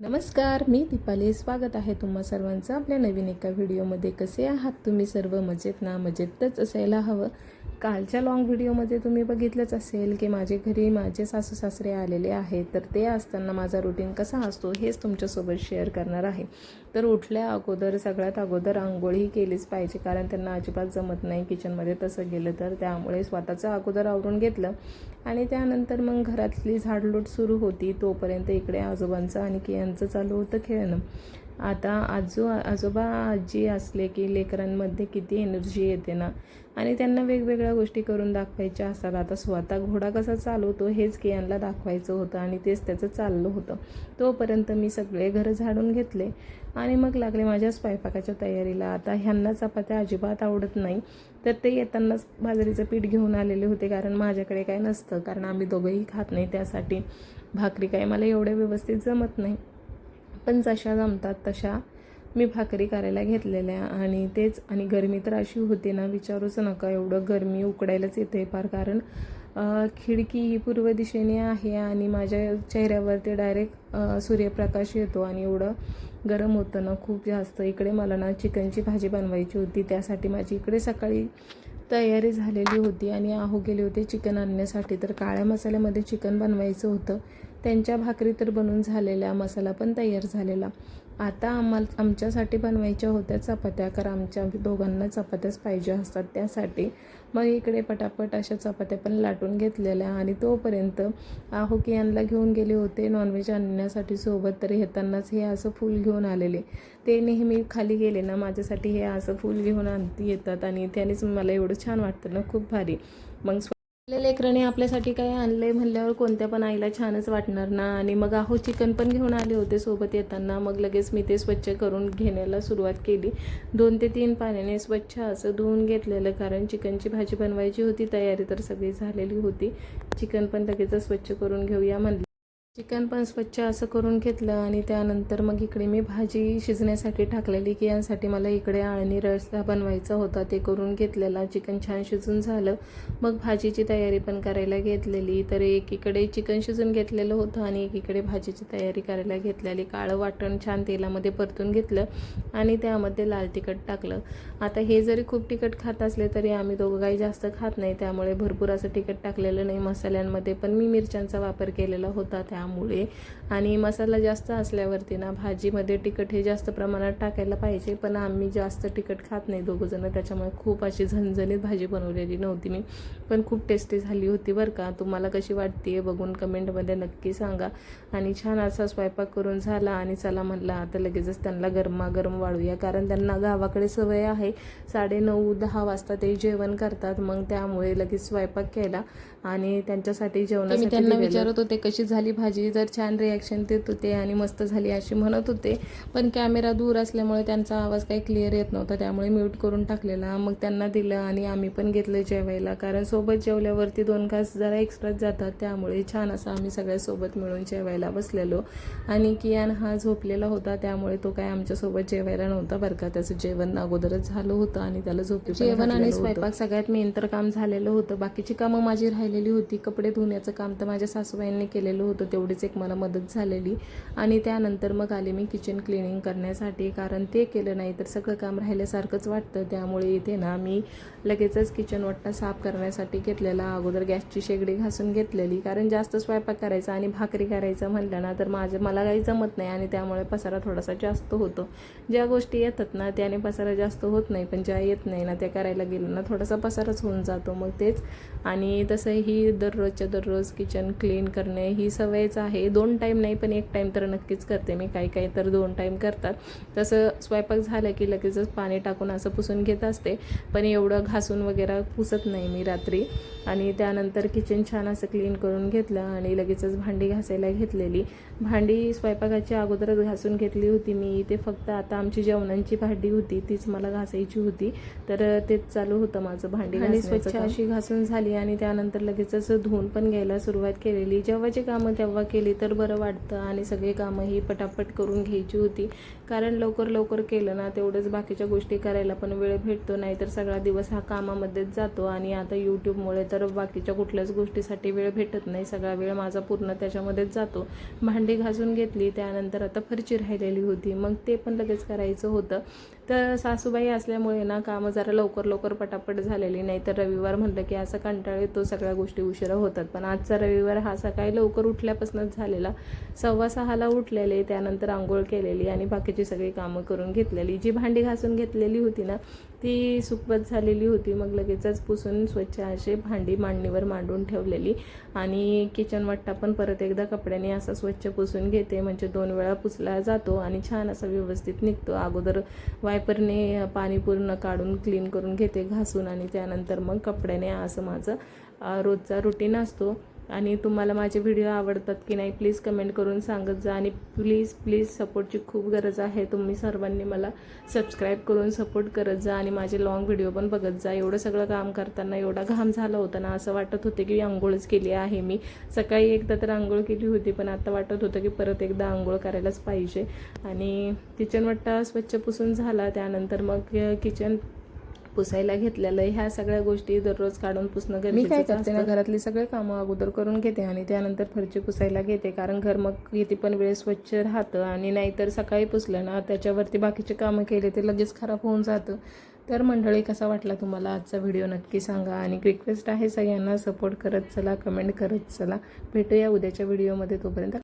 नमस्कार, मी दीपाली. स्वागत आहे तुम्हा सर्वांचं आपल्या नवीन एका व्हिडिओमध्ये. कसे आहात तुम्ही सर्व? मजेत ना? मजेतच असायला हवं. कालच्या लॉंग व्हिडिओमध्ये तुम्ही बघितलंच असेल की माझे घरी माझे सासू सासरे आलेले आहेत. तर ते असताना माझा रुटीन कसा असतो हेच तुमच्यासोबत शेअर करणार आहे. तर उठल्या अगोदर सगळ्यात अगोदर आंघोळही केलीच पाहिजे, कारण त्यांना अजिबात जमत नाही किचनमध्ये तसं गेलं तर. त्यामुळे स्वतःचं अगोदर आवरून घेतलं आणि त्यानंतर मग घरातली झाडलोट सुरू होती. तोपर्यंत इकडे आजोबांचं आणि कियांचं चालू होतं खेळणं. आता आजोबा आजी असले की लेकरांमध्ये किती एनर्जी येते ना, आणि त्यांना वेगवेगळ्या गोष्टी करून दाखवायच्या असतात. आता स्वतः घोडा कसा चालवतो हेच कियांना दाखवायचं होतं आणि तेच त्याचं चाललं होतं. तोपर्यंत मी सगळे घर झाडून घेतले आणि मग लागले माझ्या स्वयंपाकाच्या तयारीला. आता ह्यांना चपात्या अजिबात आवडत नाही, तर ते येतानाच बाजरीचं पीठ घेऊन आलेले होते, कारण माझ्याकडे काय नसतं, कारण आम्ही दोघंही खात नाही. त्यासाठी भाकरी काय मला एवढ्या व्यवस्थित जमत नाही, पण जशा जमतात तशा मी भाकरी करायला घेतलेल्या. आणि गरमी तर अशी होती ना, विचारूच नका. एवढं गरमी उकडायलाच येते फार, कारण खिडकी ही पूर्व दिशेने आहे आणि माझ्या चेहऱ्यावरती डायरेक्ट सूर्यप्रकाश येतो आणि एवढं गरम होतं ना खूप जास्त. इकडे मला ना चिकनची भाजी बनवायची होती, त्यासाठी माझी इकडे सकाळी तयारी झालेली होती आणि आहो गेले होते चिकन आणण्यासाठी. तर काळ्या मसाल्यामध्ये चिकन बनवायचं होतं. त्यांच्या भाकरी तर बनून झालेल्या, मसाला पण तयार झालेला. आता आमच्यासाठी बनवायच्या होत्या चपात्या, कारण आमच्या दोघांना चपात्याच पाहिजे असतात. त्यासाठी मग इकडे पटापट अशा चपात्या पण लाटून घेतलेल्या. आणि तोपर्यंत आहो की यांना घेऊन गेले होते नॉनव्हेज आणण्यासाठी सोबत. तर येतानाच हे असं फूल घेऊन आलेले. ते नेहमी खाली गेले ना माझ्यासाठी हे असं फूल घेऊन येतात आणि त्यानेच मला एवढं छान वाटतं ना, खूप भारी. मग आपल्या लेकराने आपल्यासाठी काय आणलंय म्हणल्यावर कोणत्या पण आईला छानच वाटणार ना. आणि मग आहो चिकन पण घेऊन आले होते सोबत येताना. मग लगेच मी ते स्वच्छ करून घेण्याला सुरुवात केली. 2 ते 3 पाण्याने स्वच्छ असं धुवून घेतलेलं, कारण चिकनची भाजी बनवायची होती. तयारी तर सगळी झालेली होती. चिकन पण लगेच स्वच्छ करून घेऊया म्हणलं. चिकन पण स्वच्छ असं करून घेतलं आणि त्यानंतर मग इकडे मी भाजी शिजण्यासाठी टाकलेली, की यासाठी मला इकडे अळणी रस्सा बनवायचा होता, ते करून घेतलेला. चिकन छान शिजून झालं, मग भाजीची तयारी पण करायला घेतलेली. तर एकीकडे चिकन शिजून घेतलेलं होतं आणि एकीकडे भाजीची तयारी करायला घेतलेली. काळं वाटण छान तेलामध्ये परतून घेतलं आणि त्यामध्ये लाल तिखट टाकलं. आता हे जरी खूप तिखट खात असले तरी आम्ही दोघं काही जास्त खात नाही, त्यामुळे भरपूर असं तिखट टाकलेलं नाही मसाल्यांमध्ये. पण मी मिरच्यांचा वापर केलेला होता त्यामुळे. आणि मसाला जास्त असल्यावरती ना भाजीमध्ये तिखट हे जास्त प्रमाणात टाकायला पाहिजे, पण आम्ही जास्त तिखट खात नाही दोघंजणं, त्याच्यामुळे खूप अशी झणझणीत भाजी बनवलेली नव्हती मी, पण खूप टेस्टी झाली होती बरं का. तुम्हाला कशी वाटते बघून कमेंटमध्ये नक्की सांगा. आणि छान असा स्वयंपाक करून झाला आणि चला म्हटलं आता लगेचच त्यांना गरमागरम वाढूया, कारण त्यांना गावाकडे सवय आहे 9:30-10 वाजता ते जेवण करतात. मग त्यामुळे लगेच स्वयंपाक केला आणि त्यांच्यासाठी जेवणासाठी त्यांना विचारत होते कशी झाली भाजी. तर छान रिॲक्शन देत होते आणि मस्त झाली अशी म्हणत होते, पण कॅमेरा दूर असल्यामुळे त्यांचा आवाज काही क्लिअर येत नव्हता, त्यामुळे म्यूट करून टाकलेला. मग त्यांना दिलं आणि आम्ही पण घेतलं जेवायला, कारण सोबत जेवल्यावरती 2 घास जरा एक्स्ट्राच जातात. त्यामुळे छान असं आम्ही सगळ्यासोबत मिळून जेवायला बसलेलो. आणि कियान हा झोपलेला होता, त्यामुळे तो काय आमच्यासोबत जेवायला नव्हता बरं का. त्याचं जेवण अगोदरच झालं होतं आणि त्याला जेवण आणि स्वयंपाक सगळ्यात मेन तर काम झालेलं होतं. बाकीची कामं माझी राहिलेली होती. कपडे धुण्याचं काम तर माझ्या सासूबाईंनी केलेलं होतं, तेवढीच एक मला मदत झालेली. आणि त्यानंतर मग आले मी किचन क्लिनिंग करण्यासाठी, कारण ते केलं नाही तर सगळं काम राहिल्यासारखंच वाटतं. त्यामुळे इथे ना मी लगेचच किचन वट्टा साफ करण्यासाठी घेतलेला. अगोदर गॅसची शेगडी घासून घेतलेली, कारण जास्त स्वयंपाक करायचा आणि भाकरी करायचं म्हटलं ना तर मला काही जमत नाही आणि त्यामुळे पसारा थोडासा जास्त होतो. ज्या गोष्टी येतात ना त्याने पसारा जास्त होत नाही, पण ज्या येत नाही ना त्या करायला गेलं ना थोडासा पसाराच होऊन जातो. मग तेच. आणि तसंही दररोजच्या दररोज किचन क्लीन करणे ही सवयच आहे. 2 टाईम नाही, पण 1 टाईम तर नक्कीच करते मी. काही तर 2 टाईम करतात. तसं स्वयंपाक झालं की लगेचच पाणी टाकून असं पुसून घेत असते, पण एवढं घासून वगैरे पुसत नाही मी रात्री. आणि त्यानंतर किचन छान असं क्लीन करून घेतलं आणि लगेचच भांडी घासायला घेतलेली. भांडी स्वयंपाकाच्या अगोदरच घासून घेतली होती मी. इथे फक्त आता आमची जेवणांची भांडी होती तीच मला घासायची होती, तर तेच चालू होतं माझं भांडी स्वच्छ अशी घासून झाली आणि त्यानंतर लगेचच धुवून पण घ्यायला सुरुवात केलेली. जेव्हाची कामं तेव्हा केली तर बरं वाटतं आणि सगळे कामं ही पटापट करून घ्यायची होती. कारण लवकर लवकर केलं ना तेवढंच बाकीच्या गोष्टी करायला पण वेळ भेटतो, नाही तर सगळा दिवस हा कामामध्येच जातो. आणि आता यूट्यूबमुळे तर बाकीच्या कुठल्याच गोष्टीसाठी वेळ भेटत नाही, सगळा वेळ माझा पूर्ण त्याच्यामध्येच जातो. भांडी घासून घेतली, त्यानंतर आता फरची राहिलेली होती, मग ते पण लगेच करायचं होतं. तर सासूबाई असल्यामुळे ना कामं जरा लवकर लवकर पटापट झालेली, नाही तर रविवार म्हटलं की असं कंटाळ येतो, सगळ्या गोष्टी उशिरा होतात. पण आजचा रविवार हा सकाळी लवकर उठल्यापासूनच झालेला. 6:15ला उठलेले, त्यानंतर आंघोळ केलेली आणि बाकीची सगळी कामं करून घेतलेली. जी भांडी घासून घेतलेली होती ना ती सुकवत झालेली होती, मग लगेचच पुसून स्वच्छ अशी भांडी मांडणीवर मांडून ठेवलेली. आणि किचन वट्टा पण परत एकदा कपड्याने असं स्वच्छ पुसून घेते, म्हणजे 2 वेळा पुसला जातो आणि छान असा व्यवस्थित निघतो. अगोदर वायपरने पाणी पूर्ण काढून क्लीन करून घेते घासून, आणि त्यानंतर मग कपड्याने, असं माझं रोजचा रुटीन असतो. आणि तुम्हाला माझे व्हिडिओ आवडतात की नाही प्लीज कमेंट करून सांगत जा. आणि प्लीज सपोर्टची खूप गरज आहे. तुम्ही सर्वांनी मला सबस्क्राईब करून सपोर्ट करत जा आणि माझे लॉंग व्हिडिओ पण बघत जा. एवढं सगळं काम करताना एवढा घाम झाला होता ना, असं वाटत होते की आंघोळच केली आहे मी. सकाळी एकदा तर आंघोळ केली होती, पण आता वाटत होतं की परत एकदा आंघोळ करायलाच पाहिजे. आणि किचन वट्टा स्वच्छ पुसून झाला, त्यानंतर मग किचन पुसायला घेतलेलं आहे. ह्या सगळ्या गोष्टी दररोज काढून पुसणं गरजेचं. मी काय करते ना, घरातली सगळे कामं अगोदर करून घेते आणि त्यानंतर फरची पुसायला घेते, कारण घर मग किती पण वेळ स्वच्छ राहतं. आणि नाहीतर सकाळी पुसलं ना त्याच्यावरती बाकीचे कामं केले ते लगेच खराब होऊन जातं. तर मंडळी, कसा वाटला तुम्हाला आजचा व्हिडिओ नक्की सांगा. आणि रिक्वेस्ट आहे सगळ्यांना सपोर्ट करत चला, कमेंट करत चला. भेटूया उद्याच्या व्हिडिओमध्ये, तोपर्यंत